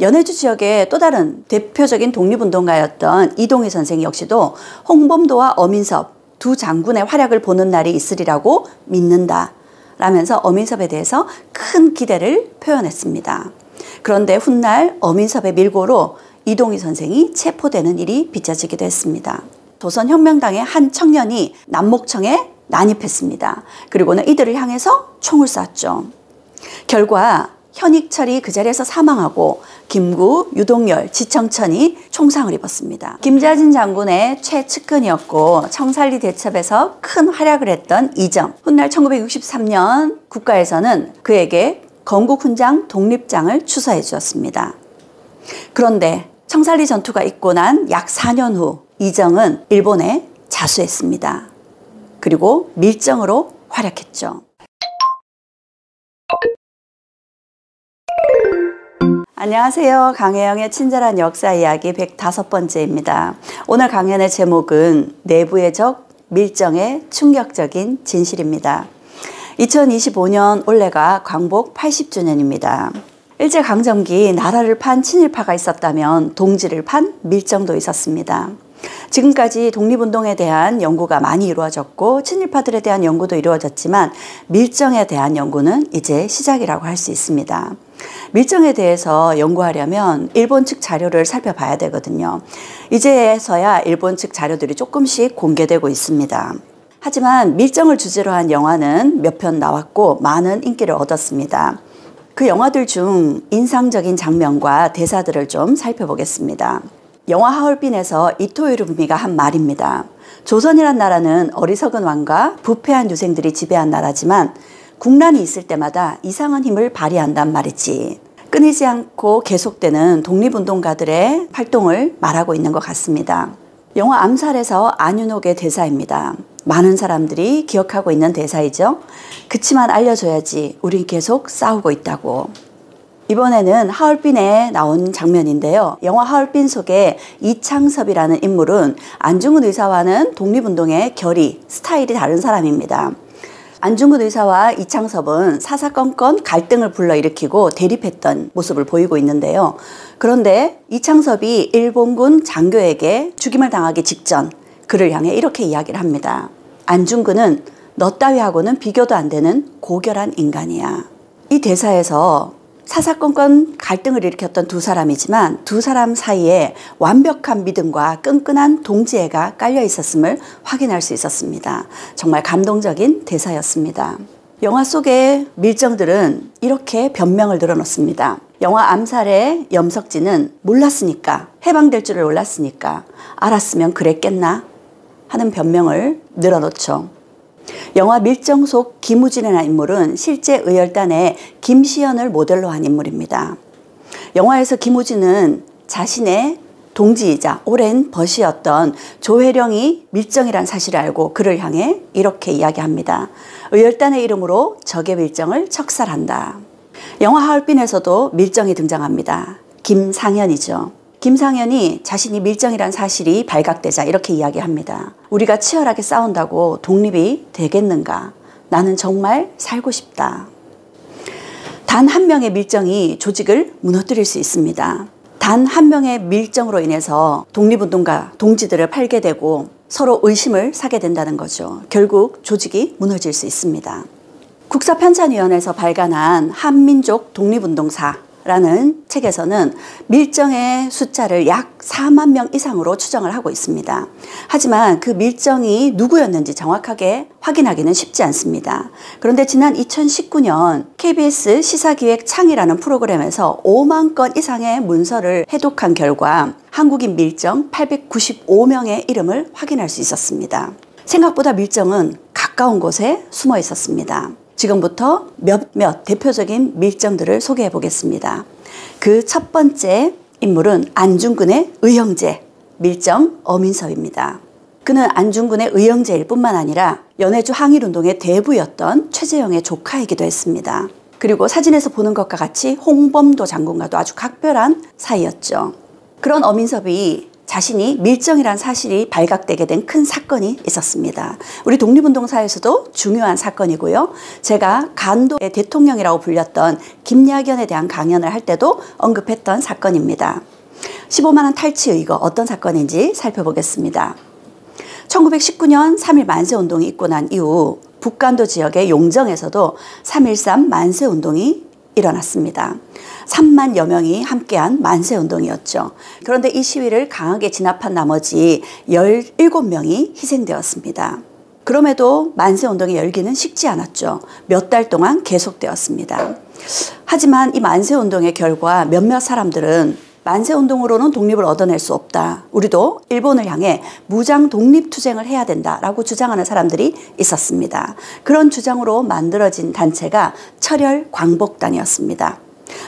연해주 지역의 또 다른 대표적인 독립운동가였던 이동희 선생 역시도 홍범도와 어민섭 두 장군의 활약을 보는 날이 있으리라고 믿는다 라면서 어민섭에 대해서 큰 기대를 표현했습니다. 그런데 훗날 어민섭의 밀고로 이동희 선생이 체포되는 일이 빚어지기도 했습니다. 조선혁명당의 한 청년이 남목청에 난입했습니다. 그리고는 이들을 향해서 총을 쐈죠. 결과 현익철이 그 자리에서 사망하고 김구, 유동열, 지청천이 총상을 입었습니다. 김자진 장군의 최측근이었고 청산리 대첩에서 큰 활약을 했던 이정. 훗날 1963년 국가에서는 그에게 건국훈장 독립장을 추서해 주었습니다. 그런데 청산리 전투가 있고 난 약 4년 후 이정은 일본에 자수했습니다. 그리고 밀정으로 활약했죠. 안녕하세요. 강혜영의 친절한 역사 이야기 105번째입니다. 오늘 강연의 제목은 내부의 적 밀정의 충격적인 진실입니다. 2025년 올해가 광복 80주년입니다. 일제강점기 나라를 판 친일파가 있었다면 동지를 판 밀정도 있었습니다. 지금까지 독립운동에 대한 연구가 많이 이루어졌고 친일파들에 대한 연구도 이루어졌지만 밀정에 대한 연구는 이제 시작이라고 할 수 있습니다. 밀정에 대해서 연구하려면 일본 측 자료를 살펴봐야 되거든요. 이제서야 일본 측 자료들이 조금씩 공개되고 있습니다. 하지만 밀정을 주제로 한 영화는 몇 편 나왔고 많은 인기를 얻었습니다. 그 영화들 중 인상적인 장면과 대사들을 좀 살펴보겠습니다. 영화 하얼빈에서 이토 히로부미가 한 말입니다. 조선이란 나라는 어리석은 왕과 부패한 유생들이 지배한 나라지만 국난이 있을 때마다 이상한 힘을 발휘한단 말이지. 끊이지 않고 계속되는 독립운동가들의 활동을 말하고 있는 것 같습니다. 영화 암살에서 안윤옥의 대사입니다. 많은 사람들이 기억하고 있는 대사이죠. 그치만 알려줘야지 우린 계속 싸우고 있다고. 이번에는 하얼빈에 나온 장면인데요. 영화 하얼빈 속에 이창섭이라는 인물은 안중근 의사와는 독립운동의 결이, 스타일이 다른 사람입니다. 안중근 의사와 이창섭은 사사건건 갈등을 불러일으키고 대립했던 모습을 보이고 있는데요. 그런데 이창섭이 일본군 장교에게 죽임을 당하기 직전 그를 향해 이렇게 이야기를 합니다. 안중근은 너 따위하고는 비교도 안 되는 고결한 인간이야. 이 대사에서 사사건건 갈등을 일으켰던 두 사람이지만 두 사람 사이에 완벽한 믿음과 끈끈한 동지애가 깔려 있었음을 확인할 수 있었습니다. 정말 감동적인 대사였습니다. 영화 속의 밀정들은 이렇게 변명을 늘어놓습니다. 영화 암살의 염석진은 몰랐으니까, 해방될 줄을 몰랐으니까, 알았으면 그랬겠나 하는 변명을 늘어놓죠. 영화 밀정 속 김우진이라는 인물은 실제 의열단의 김시연을 모델로 한 인물입니다. 영화에서 김우진은 자신의 동지이자 오랜 벗이었던 조혜령이 밀정이란 사실을 알고 그를 향해 이렇게 이야기합니다. 의열단의 이름으로 적의 밀정을 척살한다. 영화 하얼빈에서도 밀정이 등장합니다. 김상현이죠. 김상현이 자신이 밀정이란 사실이 발각되자 이렇게 이야기합니다. 우리가 치열하게 싸운다고 독립이 되겠는가? 나는 정말 살고 싶다. 단 한 명의 밀정이 조직을 무너뜨릴 수 있습니다. 단 한 명의 밀정으로 인해서 독립운동가, 동지들을 팔게 되고 서로 의심을 사게 된다는 거죠. 결국 조직이 무너질 수 있습니다. 국사편찬위원회에서 발간한 한민족 독립운동사 라는 책에서는 밀정의 숫자를 약 4만 명 이상으로 추정을 하고 있습니다. 하지만 그 밀정이 누구였는지 정확하게 확인하기는 쉽지 않습니다. 그런데 지난 2019년 KBS 시사기획 창이라는 프로그램에서 5만 건 이상의 문서를 해독한 결과 한국인 밀정 895명의 이름을 확인할 수 있었습니다. 생각보다 밀정은 가까운 곳에 숨어 있었습니다. 지금부터 몇몇 대표적인 밀정들을 소개해 보겠습니다. 그 첫 번째 인물은 안중근의 의형제, 밀정 어민섭입니다. 그는 안중근의 의형제일 뿐만 아니라 연해주 항일운동의 대부였던 최재형의 조카이기도 했습니다. 그리고 사진에서 보는 것과 같이 홍범도 장군과도 아주 각별한 사이였죠. 그런 어민섭이 자신이 밀정이란 사실이 발각되게 된 큰 사건이 있었습니다. 우리 독립운동사에서도 중요한 사건이고요. 제가 간도의 대통령이라고 불렸던 김야견에 대한 강연을 할 때도 언급했던 사건입니다. 15만 원 탈취 의거 어떤 사건인지 살펴보겠습니다. 1919년 3.1 만세운동이 있고 난 이후 북간도 지역의 용정에서도 3.13 만세운동이 일어났습니다. 3만여 명이 함께한 만세운동이었죠. 그런데 이 시위를 강하게 진압한 나머지 17명이 희생되었습니다. 그럼에도 만세운동의 열기는 식지 않았죠. 몇 달 동안 계속되었습니다. 하지만 이 만세운동의 결과 몇몇 사람들은 만세운동으로는 독립을 얻어낼 수 없다. 우리도 일본을 향해 무장 독립투쟁을 해야 된다라고 주장하는 사람들이 있었습니다. 그런 주장으로 만들어진 단체가 철혈광복단이었습니다.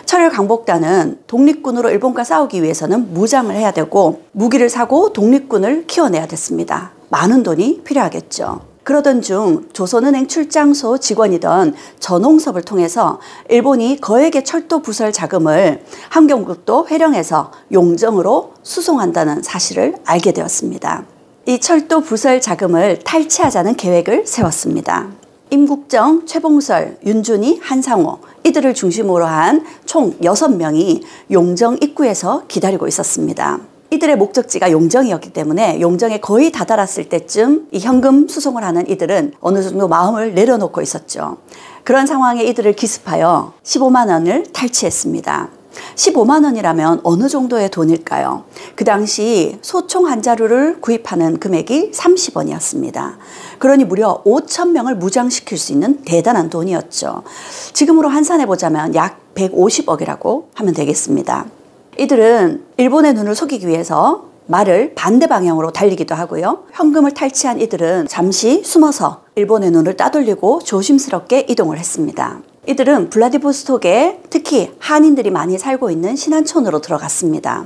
철혈광복단은 독립군으로 일본과 싸우기 위해서는 무장을 해야 되고 무기를 사고 독립군을 키워내야 됐습니다. 많은 돈이 필요하겠죠. 그러던 중 조선은행 출장소 직원이던 전홍섭을 통해서 일본이 거액의 철도 부설 자금을 함경북도 회령에서 용정으로 수송한다는 사실을 알게 되었습니다. 이 철도 부설 자금을 탈취하자는 계획을 세웠습니다. 임국정, 최봉설, 윤준희, 한상호 이들을 중심으로 한 총 6명이 용정 입구에서 기다리고 있었습니다. 이들의 목적지가 용정이었기 때문에 용정에 거의 다다랐을 때쯤 이 현금 수송을 하는 이들은 어느 정도 마음을 내려놓고 있었죠. 그런 상황에 이들을 기습하여 15만 원을 탈취했습니다. 15만 원이라면 어느 정도의 돈일까요? 그 당시 소총 한 자루를 구입하는 금액이 30원이었습니다. 그러니 무려 5천 명을 무장시킬 수 있는 대단한 돈이었죠. 지금으로 환산해보자면 약 150억이라고 하면 되겠습니다. 이들은 일본의 눈을 속이기 위해서 말을 반대 방향으로 달리기도 하고요. 현금을 탈취한 이들은 잠시 숨어서 일본의 눈을 따돌리고 조심스럽게 이동을 했습니다. 이들은 블라디보스톡에 특히 한인들이 많이 살고 있는 신안촌으로 들어갔습니다.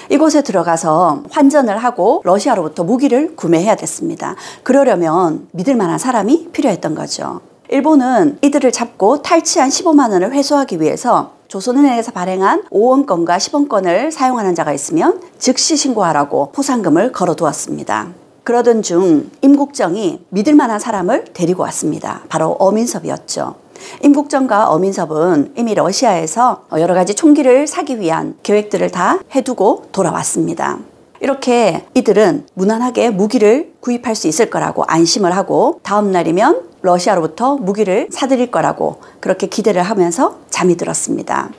이곳에 들어가서 환전을 하고 러시아로부터 무기를 구매해야 됐습니다. 그러려면 믿을 만한 사람이 필요했던 거죠. 일본은 이들을 잡고 탈취한 15만 원을 회수하기 위해서 조선은행에서 발행한 5원권과 10원권을 사용하는 자가 있으면 즉시 신고하라고 포상금을 걸어두었습니다. 그러던 중 임국정이 믿을 만한 사람을 데리고 왔습니다. 바로 어민섭이었죠. 임국정과 어민섭은 이미 러시아에서 여러 가지 총기를 사기 위한 계획들을 다 해두고 돌아왔습니다. 이렇게 이들은 무난하게 무기를 구입할 수 있을 거라고 안심을 하고 다음 날이면 러시아로부터 무기를 사들일 거라고 그렇게 기대를 하면서 잠이 들었습니다.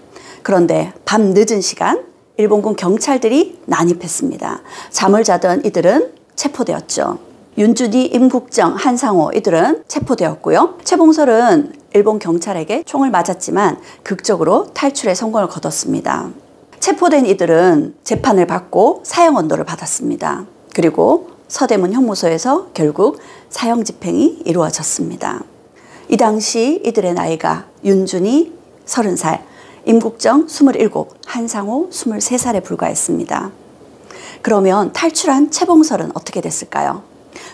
그런데 밤 늦은 시간 일본군 경찰들이 난입했습니다. 잠을 자던 이들은 체포되었죠. 윤준희, 임국정, 한상호 이들은 체포되었고요. 최봉설은 일본 경찰에게 총을 맞았지만 극적으로 탈출에 성공을 거뒀습니다. 체포된 이들은 재판을 받고 사형 언도를 받았습니다. 그리고 서대문 형무소에서 결국 사형 집행이 이루어졌습니다. 이 당시 이들의 나이가 윤준희 30살, 임국정 27, 한상호 23살에 불과했습니다. 그러면 탈출한 최봉설은 어떻게 됐을까요?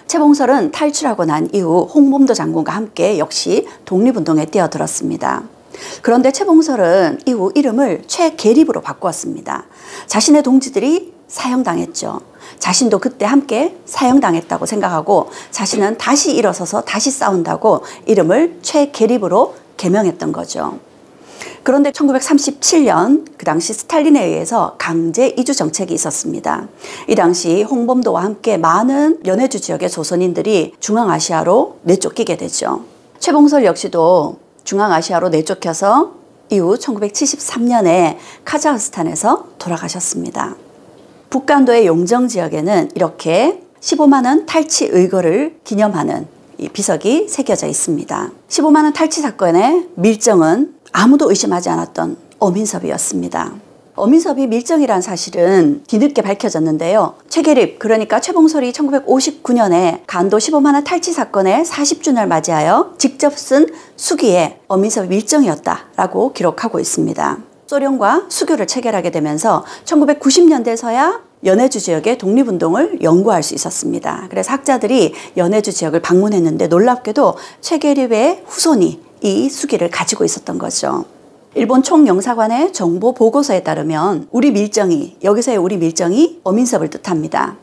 최봉설은 탈출하고 난 이후 홍범도 장군과 함께 역시 독립운동에 뛰어들었습니다. 그런데 최봉설은 이후 이름을 최계립으로 바꾸었습니다. 자신의 동지들이 사형당했죠. 자신도 그때 함께 사형당했다고 생각하고 자신은 다시 일어서서 다시 싸운다고 이름을 최계립으로 개명했던 거죠. 그런데 1937년 그 당시 스탈린에 의해서 강제 이주 정책이 있었습니다. 이 당시 홍범도와 함께 많은 연해주 지역의 조선인들이 중앙아시아로 내쫓기게 되죠. 최봉설 역시도 중앙아시아로 내쫓겨서 이후 1973년에 카자흐스탄에서 돌아가셨습니다. 북간도의 용정 지역에는 이렇게 15만 원 탈취 의거를 기념하는 이 비석이 새겨져 있습니다. 15만 원 탈취 사건의 밀정은 아무도 의심하지 않았던 어민섭이었습니다. 어민섭이 밀정이란 사실은 뒤늦게 밝혀졌는데요. 최계립, 그러니까 최봉설이 1959년에 간도 15만 원 탈취 사건의 40주년을 맞이하여 직접 쓴 수기에 어민섭이 밀정이었다라고 기록하고 있습니다. 소련과 수교를 체결하게 되면서 1990년대에서야 연해주 지역의 독립운동을 연구할 수 있었습니다. 그래서 학자들이 연해주 지역을 방문했는데 놀랍게도 최계립의 후손이 이 수기를 가지고 있었던 거죠. 일본 총영사관의 정보 보고서에 따르면 우리 밀정이, 여기서의 우리 밀정이 어민섭을 뜻합니다.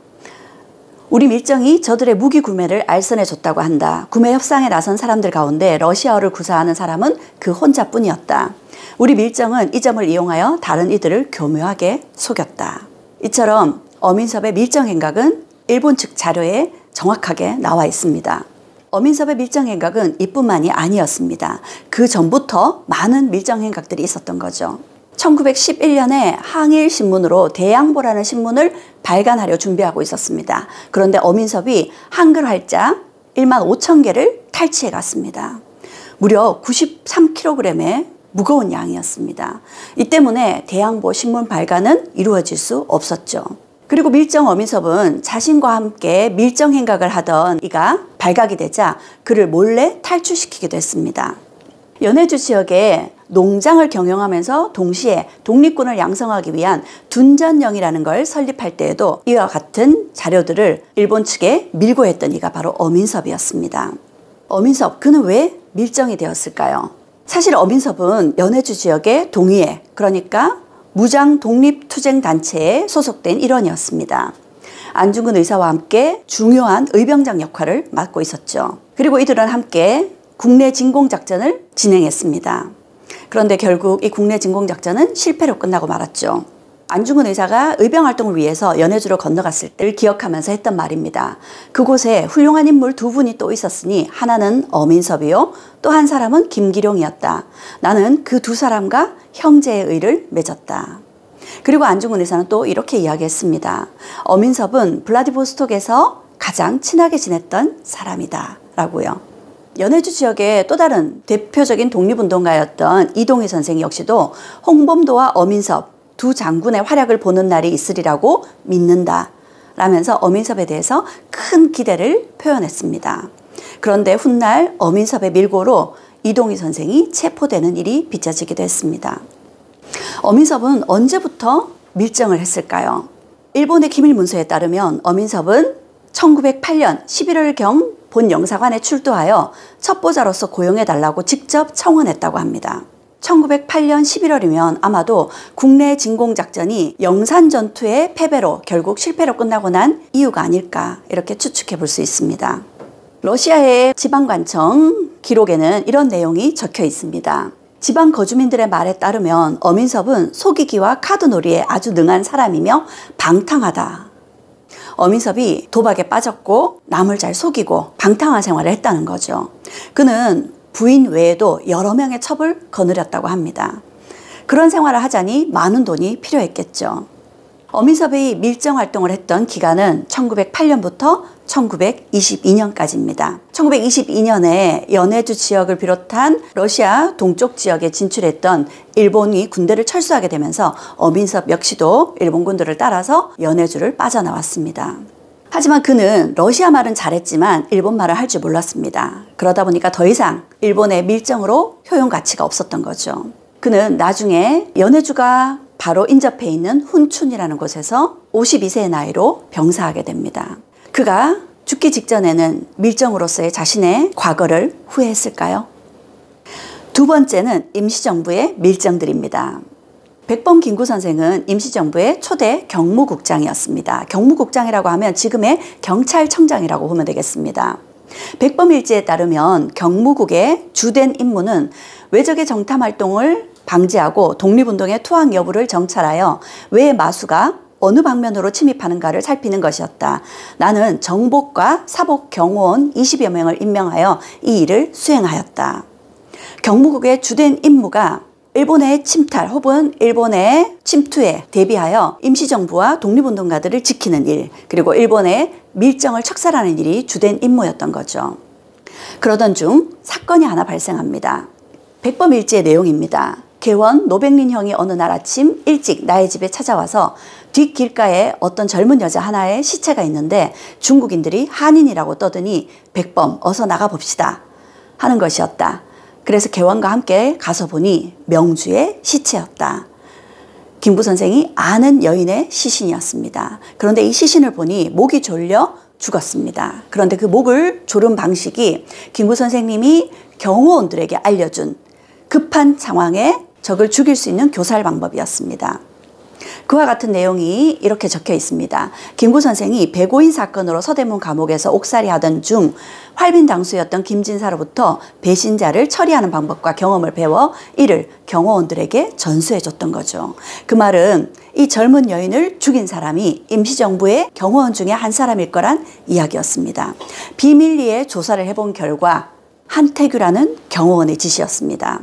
우리 밀정이 저들의 무기 구매를 알선해 줬다고 한다. 구매 협상에 나선 사람들 가운데 러시아어를 구사하는 사람은 그 혼자뿐이었다. 우리 밀정은 이 점을 이용하여 다른 이들을 교묘하게 속였다. 이처럼 어민섭의 밀정 행각은 일본 측 자료에 정확하게 나와 있습니다. 어민섭의 밀정 행각은 이뿐만이 아니었습니다. 그 전부터 많은 밀정 행각들이 있었던 거죠. 1911년에 항일신문으로 대양보라는 신문을 발간하려 준비하고 있었습니다. 그런데 어민섭이 한글 활자 15,000개를 탈취해 갔습니다. 무려 93kg의 무거운 양이었습니다. 이 때문에 대양보 신문 발간은 이루어질 수 없었죠. 그리고 밀정 어민섭은 자신과 함께 밀정 행각을 하던 이가 발각이 되자 그를 몰래 탈출시키기도 했습니다. 연해주 지역에 농장을 경영하면서 동시에 독립군을 양성하기 위한 둔전령이라는 걸 설립할 때에도 이와 같은 자료들을 일본 측에 밀고 했던 이가 바로 어민섭이었습니다. 어민섭, 그는 왜 밀정이 되었을까요? 사실 어민섭은 연해주 지역의 동의회, 그러니까 무장 독립투쟁단체에 소속된 일원이었습니다. 안중근 의사와 함께 중요한 의병장 역할을 맡고 있었죠. 그리고 이들은 함께 국내 진공작전을 진행했습니다. 그런데 결국 이 국내 진공작전은 실패로 끝나고 말았죠. 안중근 의사가 의병활동을 위해서 연해주로 건너갔을 때를 기억하면서 했던 말입니다. 그곳에 훌륭한 인물 두 분이 또 있었으니 하나는 어민섭이요, 또 한 사람은 김기룡이었다. 나는 그 두 사람과 형제의 의를 맺었다. 그리고 안중근 의사는 또 이렇게 이야기했습니다. 어민섭은 블라디보스톡에서 가장 친하게 지냈던 사람이다 라고요. 연해주 지역의 또 다른 대표적인 독립운동가였던 이동희 선생 역시도 홍범도와 어민섭 두 장군의 활약을 보는 날이 있으리라고 믿는다 라면서 어민섭에 대해서 큰 기대를 표현했습니다. 그런데 훗날 어민섭의 밀고로 이동희 선생이 체포되는 일이 빚어지기도 했습니다. 어민섭은 언제부터 밀정을 했을까요? 일본의 기밀문서에 따르면 어민섭은 1908년 11월경 본 영사관에 출두하여 첩보자로서 고용해달라고 직접 청원했다고 합니다. 1908년 11월이면 아마도 국내 진공작전이 영산전투의 패배로 결국 실패로 끝나고 난 이유가 아닐까 이렇게 추측해 볼 수 있습니다. 러시아의 지방관청 기록에는 이런 내용이 적혀 있습니다. 지방 거주민들의 말에 따르면 어민섭은 속이기와 카드놀이에 아주 능한 사람이며 방탕하다. 어민섭이 도박에 빠졌고 남을 잘 속이고 방탕한 생활을 했다는 거죠. 그는 부인 외에도 여러 명의 첩을 거느렸다고 합니다. 그런 생활을 하자니 많은 돈이 필요했겠죠. 어민섭이 밀정 활동을 했던 기간은 1908년부터 1922년까지입니다. 1922년에 연해주 지역을 비롯한 러시아 동쪽 지역에 진출했던 일본이 군대를 철수하게 되면서 어민섭 역시도 일본 군대를 따라서 연해주를 빠져나왔습니다. 하지만 그는 러시아 말은 잘했지만 일본 말을 할 줄 몰랐습니다. 그러다 보니까 더 이상 일본의 밀정으로 효용 가치가 없었던 거죠. 그는 나중에 연해주가 바로 인접해 있는 훈춘이라는 곳에서 52세의 나이로 병사하게 됩니다. 그가 죽기 직전에는 밀정으로서의 자신의 과거를 후회했을까요? 두 번째는 임시정부의 밀정들입니다. 백범 김구 선생은 임시정부의 초대 경무국장이었습니다. 경무국장이라고 하면 지금의 경찰청장이라고 보면 되겠습니다. 백범 일지에 따르면 경무국의 주된 임무는 외적의 정탐활동을 방지하고 독립운동의 투항 여부를 정찰하여 외 마수가 어느 방면으로 침입하는가를 살피는 것이었다. 나는 정복과 사복 경호원 20여 명을 임명하여 이 일을 수행하였다. 경무국의 주된 임무가 일본의 침탈 혹은 일본의 침투에 대비하여 임시정부와 독립운동가들을 지키는 일, 그리고 일본의 밀정을 척살하는 일이 주된 임무였던 거죠. 그러던 중 사건이 하나 발생합니다. 백범 일지의 내용입니다. 개원 노백린 형이 어느 날 아침 일찍 나의 집에 찾아와서 뒷길가에 어떤 젊은 여자 하나의 시체가 있는데 중국인들이 한인이라고 떠드니 백범 어서 나가봅시다 하는 것이었다. 그래서 개원과 함께 가서 보니 명주의 시체였다. 김구 선생이 아는 여인의 시신이었습니다. 그런데 이 시신을 보니 목이 졸려 죽었습니다. 그런데 그 목을 조른 방식이 김구 선생님이 경호원들에게 알려준 급한 상황에 적을 죽일 수 있는 교살 방법이었습니다. 그와 같은 내용이 이렇게 적혀 있습니다. 김구 선생이 배고인 사건으로 서대문 감옥에서 옥살이 하던 중 활빈당수였던 김진사로부터 배신자를 처리하는 방법과 경험을 배워 이를 경호원들에게 전수해 줬던 거죠. 그 말은 이 젊은 여인을 죽인 사람이 임시정부의 경호원 중에 한 사람일 거란 이야기였습니다. 비밀리에 조사를 해본 결과 한태규라는 경호원의 짓이었습니다.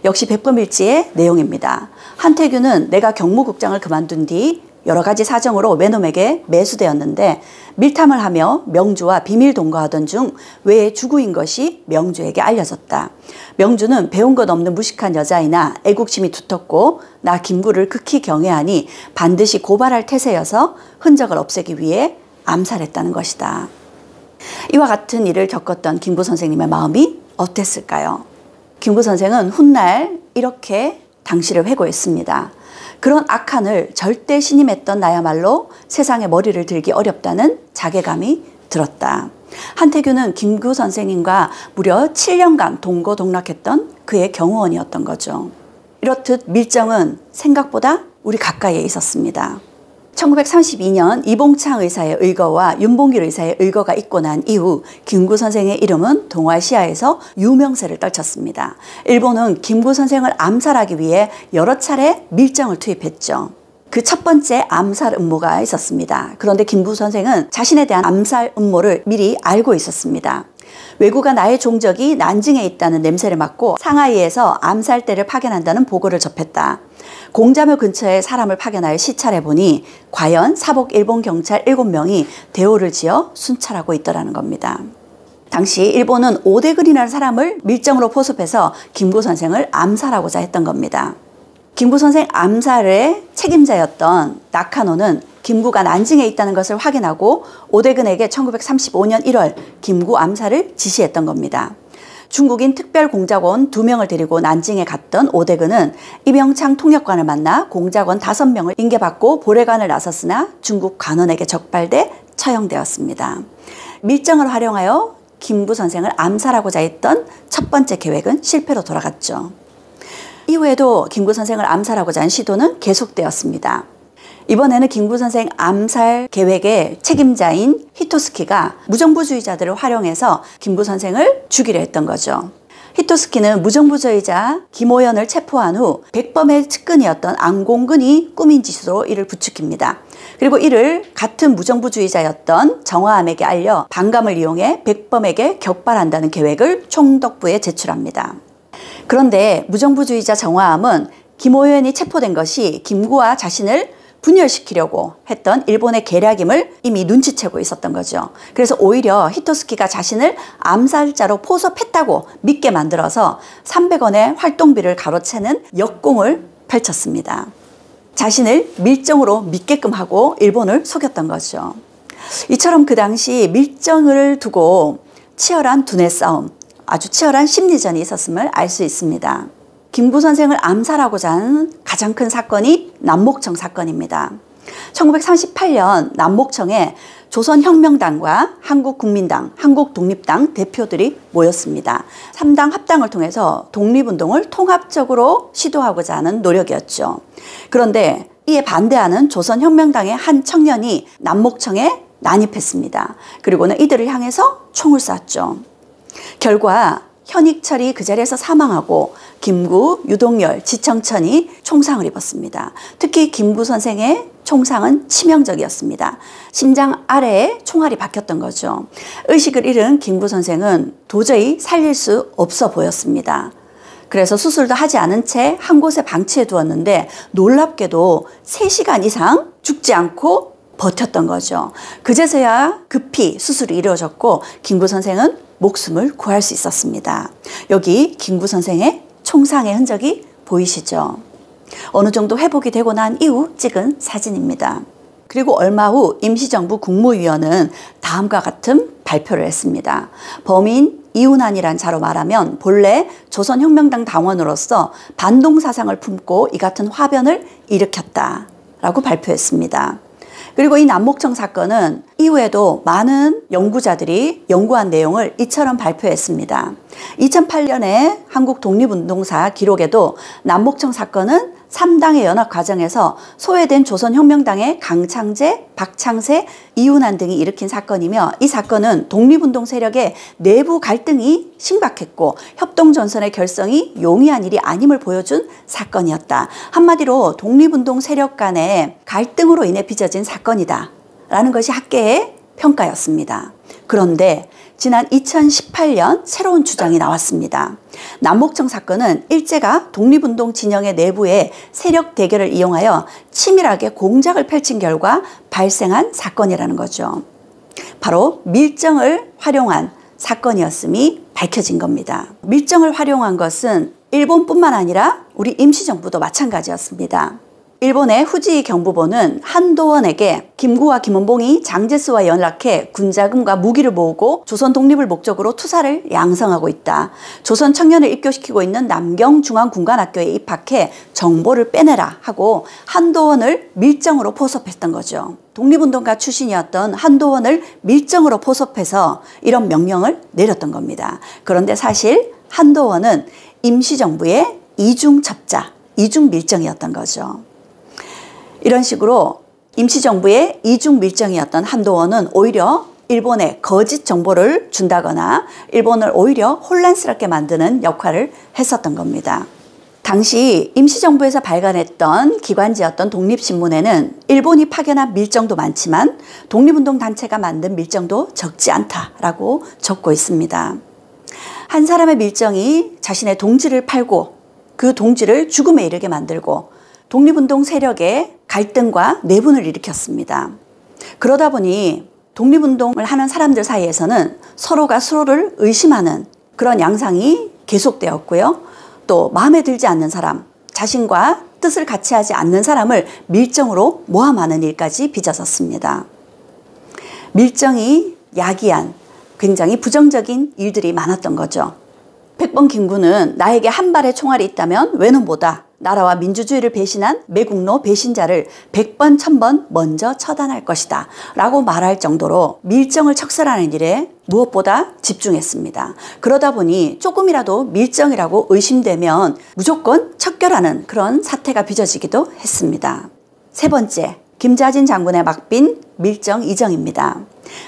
역시 백범일지의 내용입니다. 한태규는 내가 경무국장을 그만둔 뒤 여러 가지 사정으로 외놈에게 매수되었는데 밀탐을 하며 명주와 비밀 동거하던 중 외에 주구인 것이 명주에게 알려졌다. 명주는 배운 것 없는 무식한 여자이나 애국심이 두텁고 나 김구를 극히 경애하니 반드시 고발할 태세여서 흔적을 없애기 위해 암살했다는 것이다. 이와 같은 일을 겪었던 김구 선생님의 마음이 어땠을까요? 김구 선생은 훗날 이렇게 당시를 회고했습니다. 그런 악한을 절대 신임했던 나야말로 세상에 머리를 들기 어렵다는 자괴감이 들었다. 한태규는 김구 선생님과 무려 7년간 동거동락했던 그의 경호원이었던 거죠. 이렇듯 밀정은 생각보다 우리 가까이에 있었습니다. 1932년 이봉창 의사의 의거와 윤봉길 의사의 의거가 있고 난 이후 김구 선생의 이름은 동아시아에서 유명세를 떨쳤습니다. 일본은 김구 선생을 암살하기 위해 여러 차례 밀정을 투입했죠. 그 첫 번째 암살 음모가 있었습니다. 그런데 김구 선생은 자신에 대한 암살 음모를 미리 알고 있었습니다. 왜구가 나의 종적이 난징에 있다는 냄새를 맡고 상하이에서 암살대를 파견한다는 보고를 접했다. 공자묘 근처에 사람을 파견하여 시찰해 보니 과연 사복 일본 경찰 7명이 대오를 지어 순찰하고 있더라는 겁니다. 당시 일본은 오대근이라는 사람을 밀정으로 포섭해서 김구 선생을 암살하고자 했던 겁니다. 김구 선생 암살의 책임자였던 나카노는 김구가 난징에 있다는 것을 확인하고 오대근에게 1935년 1월 김구 암살을 지시했던 겁니다. 중국인 특별공작원 2명을 데리고 난징에 갔던 오대근은 이병창 통역관을 만나 공작원 5명을 인계받고 보례관을 나섰으나 중국 관원에게 적발돼 처형되었습니다. 밀정을 활용하여 김구 선생을 암살하고자 했던 첫 번째 계획은 실패로 돌아갔죠. 이후에도 김구 선생을 암살하고자 한 시도는 계속되었습니다. 이번에는 김구 선생 암살 계획의 책임자인 히토스키가 무정부주의자들을 활용해서 김구 선생을 죽이려 했던 거죠. 히토스키는 무정부주의자 김오연을 체포한 후 백범의 측근이었던 안공근이 꾸민 짓으로 이를 부추깁니다. 그리고 이를 같은 무정부주의자였던 정화암에게 알려 반감을 이용해 백범에게 격발한다는 계획을 총독부에 제출합니다. 그런데 무정부주의자 정화암은 김오연이 체포된 것이 김구와 자신을 분열시키려고 했던 일본의 계략임을 이미 눈치채고 있었던 거죠. 그래서 오히려 히토스키가 자신을 암살자로 포섭했다고 믿게 만들어서 300원의 활동비를 가로채는 역공을 펼쳤습니다. 자신을 밀정으로 믿게끔 하고 일본을 속였던 거죠. 이처럼 그 당시 밀정을 두고 치열한 두뇌 싸움, 아주 치열한 심리전이 있었음을 알 수 있습니다. 김구 선생을 암살하고자 하는 가장 큰 사건이 남목청 사건입니다. 1938년 남목청에 조선혁명당과 한국국민당, 한국독립당 대표들이 모였습니다. 3당 합당을 통해서 독립운동을 통합적으로 시도하고자 하는 노력이었죠. 그런데 이에 반대하는 조선혁명당의 한 청년이 남목청에 난입했습니다. 그리고는 이들을 향해서 총을 쐈죠. 결과 현익철이 그 자리에서 사망하고 김구, 유동열, 지청천이 총상을 입었습니다. 특히 김구 선생의 총상은 치명적이었습니다. 심장 아래에 총알이 박혔던 거죠. 의식을 잃은 김구 선생은 도저히 살릴 수 없어 보였습니다. 그래서 수술도 하지 않은 채 한 곳에 방치해 두었는데 놀랍게도 3시간 이상 죽지 않고 버텼던 거죠. 그제서야 급히 수술이 이루어졌고 김구 선생은 목숨을 구할 수 있었습니다. 여기 김구 선생의 총상의 흔적이 보이시죠? 어느 정도 회복이 되고 난 이후 찍은 사진입니다. 그리고 얼마 후 임시정부 국무위원은 다음과 같은 발표를 했습니다. 범인 이훈환이란 자로 말하면 본래 조선혁명당 당원으로서 반동사상을 품고 이 같은 화변을 일으켰다라고 발표했습니다. 그리고 이 남목청 사건은 이후에도 많은 연구자들이 연구한 내용을 이처럼 발표했습니다. 2008년에 한국 독립운동사 기록에도 남목청 사건은 3당의 연합 과정에서 소외된 조선혁명당의 강창재, 박창세, 이윤환 등이 일으킨 사건이며, 이 사건은 독립운동 세력의 내부 갈등이 심각했고 협동전선의 결성이 용이한 일이 아님을 보여준 사건이었다. 한마디로 독립운동 세력 간의 갈등으로 인해 빚어진 사건이다 라는 것이 학계의 평가였습니다. 그런데 지난 2018년 새로운 주장이 나왔습니다. 남목청 사건은 일제가 독립운동 진영의 내부의 세력 대결을 이용하여 치밀하게 공작을 펼친 결과 발생한 사건이라는 거죠. 바로 밀정을 활용한 사건이었음이 밝혀진 겁니다. 밀정을 활용한 것은 일본뿐만 아니라 우리 임시정부도 마찬가지였습니다. 일본의 후지 경부보는 한도원에게 김구와 김원봉이 장제스와 연락해 군자금과 무기를 모으고 조선 독립을 목적으로 투사를 양성하고 있다. 조선 청년을 입교시키고 있는 남경중앙군관학교에 입학해 정보를 빼내라 하고 한도원을 밀정으로 포섭했던 거죠. 독립운동가 출신이었던 한도원을 밀정으로 포섭해서 이런 명령을 내렸던 겁니다. 그런데 사실 한도원은 임시정부의 이중첩자, 이중밀정이었던 거죠. 이런 식으로 임시정부의 이중밀정이었던 한도원은 오히려 일본에 거짓 정보를 준다거나 일본을 오히려 혼란스럽게 만드는 역할을 했었던 겁니다. 당시 임시정부에서 발간했던 기관지였던 독립신문에는 일본이 파견한 밀정도 많지만 독립운동 단체가 만든 밀정도 적지 않다라고 적고 있습니다. 한 사람의 밀정이 자신의 동지를 팔고 그 동지를 죽음에 이르게 만들고 독립운동 세력의 갈등과 내분을 일으켰습니다. 그러다 보니 독립운동을 하는 사람들 사이에서는 서로가 서로를 의심하는 그런 양상이 계속되었고요. 또 마음에 들지 않는 사람, 자신과 뜻을 같이 하지 않는 사람을 밀정으로 모함하는 일까지 빚어졌습니다. 밀정이 야기한 굉장히 부정적인 일들이 많았던 거죠. 백번 김구는 나에게 한 발의 총알이 있다면 외놈보다 나라와 민주주의를 배신한 매국노 배신자를 100번 1000번 먼저 처단할 것이다 라고 말할 정도로 밀정을 척설하는 일에 무엇보다 집중했습니다. 그러다 보니 조금이라도 밀정이라고 의심되면 무조건 척결하는 그런 사태가 빚어지기도 했습니다. 세 번째, 김자진 장군의 막빈 밀정 이정입니다.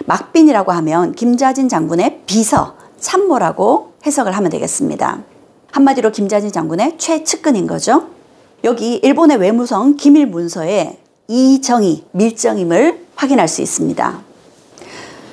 막빈이라고 하면 김자진 장군의 비서, 참모라고 해석을 하면 되겠습니다. 한마디로 김자진 장군의 최측근인 거죠. 여기 일본의 외무성 기밀 문서에 이정이 밀정임을 확인할 수 있습니다.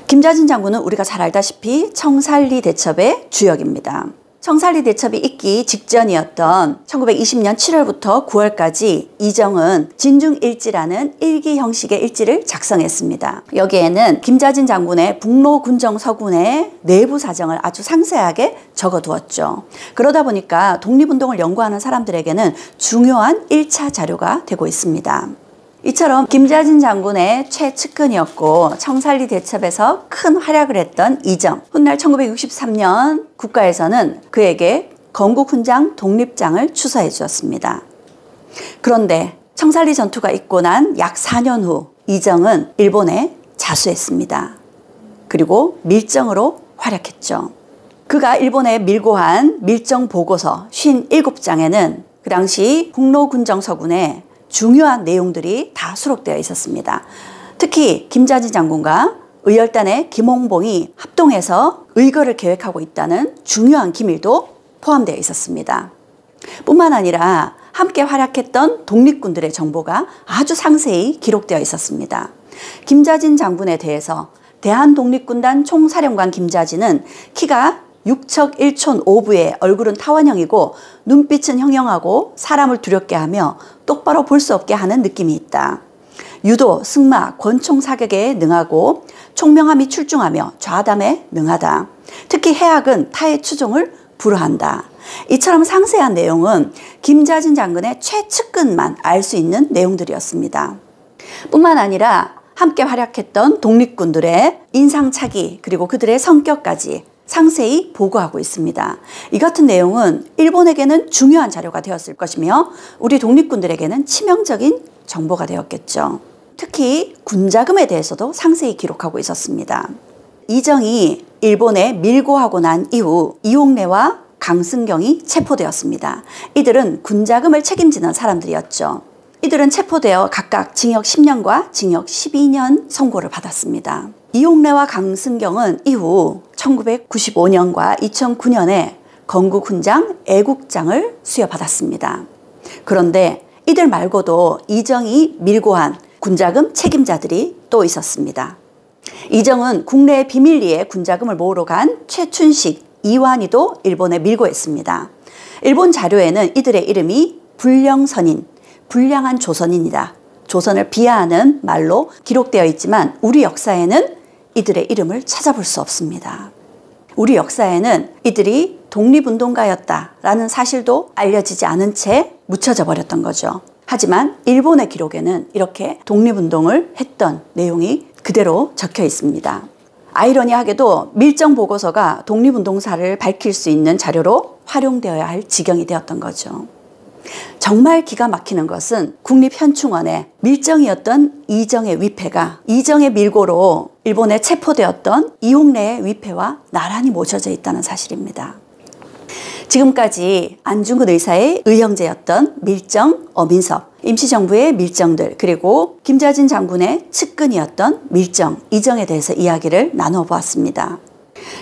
김자진 장군은 우리가 잘 알다시피 청산리 대첩의 주역입니다. 청산리 대첩이 있기 직전이었던 1920년 7월부터 9월까지 이정은 진중일지라는 일기 형식의 일지를 작성했습니다. 여기에는 김자진 장군의 북로군정 서군의 내부 사정을 아주 상세하게 적어두었죠. 그러다 보니까 독립운동을 연구하는 사람들에게는 중요한 1차 자료가 되고 있습니다. 이처럼 김자진 장군의 최측근이었고 청산리 대첩에서 큰 활약을 했던 이정. 훗날 1963년 국가에서는 그에게 건국훈장 독립장을 추서해 주었습니다. 그런데 청산리 전투가 있고 난 약 4년 후 이정은 일본에 자수했습니다. 그리고 밀정으로 활약했죠. 그가 일본에 밀고한 밀정 보고서 57장에는 그 당시 북로군정 서군에 중요한 내용들이 다 수록되어 있었습니다. 특히 김자진 장군과 의열단의 김홍봉이 합동해서 의거를 계획하고 있다는 중요한 기밀도 포함되어 있었습니다. 뿐만 아니라 함께 활약했던 독립군들의 정보가 아주 상세히 기록되어 있었습니다. 김자진 장군에 대해서 대한독립군단 총사령관 김자진은 키가 6척 1촌 5부에 얼굴은 타원형이고 눈빛은 형형하고 사람을 두렵게 하며 똑바로 볼 수 없게 하는 느낌이 있다. 유도, 승마, 권총 사격에 능하고 총명함이 출중하며 좌담에 능하다. 특히 해악은 타의 추종을 불허한다. 이처럼 상세한 내용은 김자진 장군의 최측근만 알 수 있는 내용들이었습니다. 뿐만 아니라 함께 활약했던 독립군들의 인상착의 그리고 그들의 성격까지 상세히 보고하고 있습니다. 이 같은 내용은 일본에게는 중요한 자료가 되었을 것이며 우리 독립군들에게는 치명적인 정보가 되었겠죠. 특히 군자금에 대해서도 상세히 기록하고 있었습니다. 이정이 일본에 밀고하고 난 이후 이옥래와 강승경이 체포되었습니다. 이들은 군자금을 책임지는 사람들이었죠. 이들은 체포되어 각각 징역 10년과 징역 12년 선고를 받았습니다. 이옥래와 강승경은 이후 1995년과 2009년에 건국훈장, 애국장을 수여받았습니다. 그런데 이들 말고도 이정이 밀고한 군자금 책임자들이 또 있었습니다. 이정은 국내의 비밀리에 군자금을 모으러 간 최춘식, 이완희도 일본에 밀고했습니다. 일본 자료에는 이들의 이름이 불령선인, 불량한 조선인이다, 조선을 비하하는 말로 기록되어 있지만 우리 역사에는 이들의 이름을 찾아볼 수 없습니다. 우리 역사에는 이들이 독립운동가였다라는 사실도 알려지지 않은 채 묻혀져 버렸던 거죠. 하지만 일본의 기록에는 이렇게 독립운동을 했던 내용이 그대로 적혀 있습니다. 아이러니하게도 밀정 보고서가 독립운동사를 밝힐 수 있는 자료로 활용되어야 할 지경이 되었던 거죠. 정말 기가 막히는 것은 국립현충원에 밀정이었던 이정의 위패가 이정의 밀고로 일본에 체포되었던 이옥래의 위패와 나란히 모셔져 있다는 사실입니다. 지금까지 안중근 의사의 의형제였던 밀정, 어민섭, 임시정부의 밀정들, 그리고 김자진 장군의 측근이었던 밀정, 이정에 대해서 이야기를 나눠 보았습니다.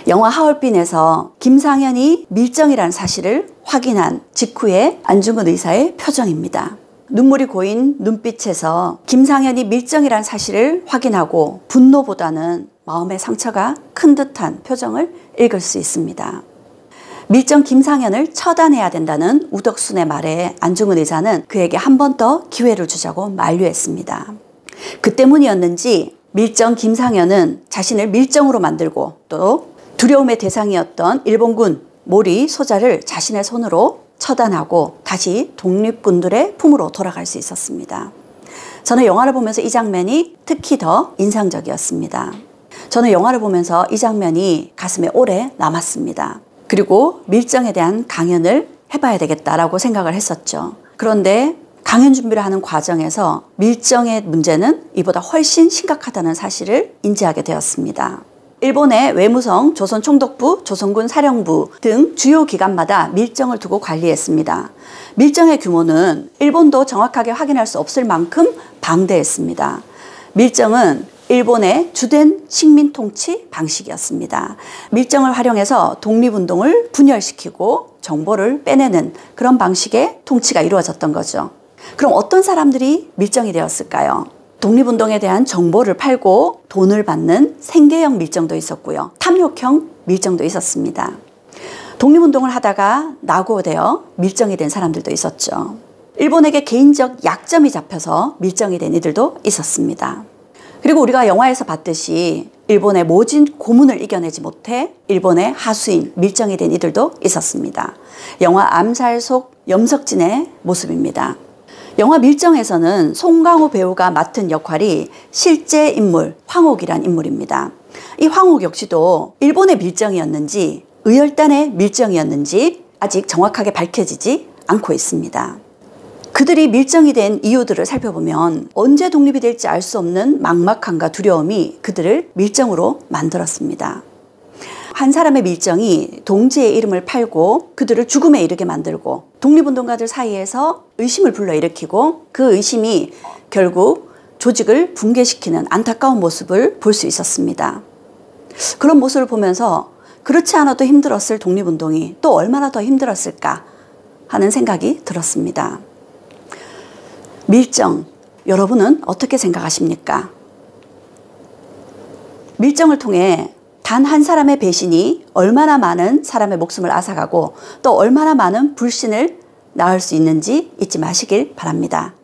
영화 하얼빈에서 김상현이 밀정이라는 사실을 확인한 직후의 안중근 의사의 표정입니다. 눈물이 고인 눈빛에서 김상현이 밀정이라는 사실을 확인하고 분노보다는 마음의 상처가 큰 듯한 표정을 읽을 수 있습니다. 밀정 김상현을 처단해야 된다는 우덕순의 말에 안중근 의사는 그에게 한 번 더 기회를 주자고 만류했습니다. 그 때문이었는지 밀정 김상현은 자신을 밀정으로 만들고 또 두려움의 대상이었던 일본군 모리 소자를 자신의 손으로 처단하고 다시 독립군들의 품으로 돌아갈 수 있었습니다. 저는 영화를 보면서 이 장면이 특히 더 인상적이었습니다. 저는 영화를 보면서 이 장면이 가슴에 오래 남았습니다. 그리고 밀정에 대한 강연을 해봐야 되겠다라고 생각을 했었죠. 그런데 강연 준비를 하는 과정에서 밀정의 문제는 이보다 훨씬 심각하다는 사실을 인지하게 되었습니다. 일본의 외무성, 조선총독부, 조선군 사령부 등 주요 기관마다 밀정을 두고 관리했습니다. 밀정의 규모는 일본도 정확하게 확인할 수 없을 만큼 방대했습니다. 밀정은 일본의 주된 식민 통치 방식이었습니다. 밀정을 활용해서 독립운동을 분열시키고 정보를 빼내는 그런 방식의 통치가 이루어졌던 거죠. 그럼 어떤 사람들이 밀정이 되었을까요? 독립운동에 대한 정보를 팔고 돈을 받는 생계형 밀정도 있었고요. 탐욕형 밀정도 있었습니다. 독립운동을 하다가 낙오되어 밀정이 된 사람들도 있었죠. 일본에게 개인적 약점이 잡혀서 밀정이 된 이들도 있었습니다. 그리고 우리가 영화에서 봤듯이 일본의 모진 고문을 이겨내지 못해 일본의 하수인, 밀정이 된 이들도 있었습니다. 영화 암살 속 염석진의 모습입니다. 영화 밀정에서는 송강호 배우가 맡은 역할이 실제 인물 황옥이란 인물입니다. 이 황옥 역시도 일본의 밀정이었는지 의열단의 밀정이었는지 아직 정확하게 밝혀지지 않고 있습니다. 그들이 밀정이 된 이유들을 살펴보면 언제 독립이 될지 알 수 없는 막막함과 두려움이 그들을 밀정으로 만들었습니다. 한 사람의 밀정이 동지의 이름을 팔고 그들을 죽음에 이르게 만들고 독립운동가들 사이에서 의심을 불러일으키고 그 의심이 결국 조직을 붕괴시키는 안타까운 모습을 볼 수 있었습니다. 그런 모습을 보면서 그렇지 않아도 힘들었을 독립운동이 또 얼마나 더 힘들었을까 하는 생각이 들었습니다. 밀정, 여러분은 어떻게 생각하십니까? 밀정을 통해 단 한 사람의 배신이 얼마나 많은 사람의 목숨을 앗아가고 또 얼마나 많은 불신을 낳을 수 있는지 잊지 마시길 바랍니다.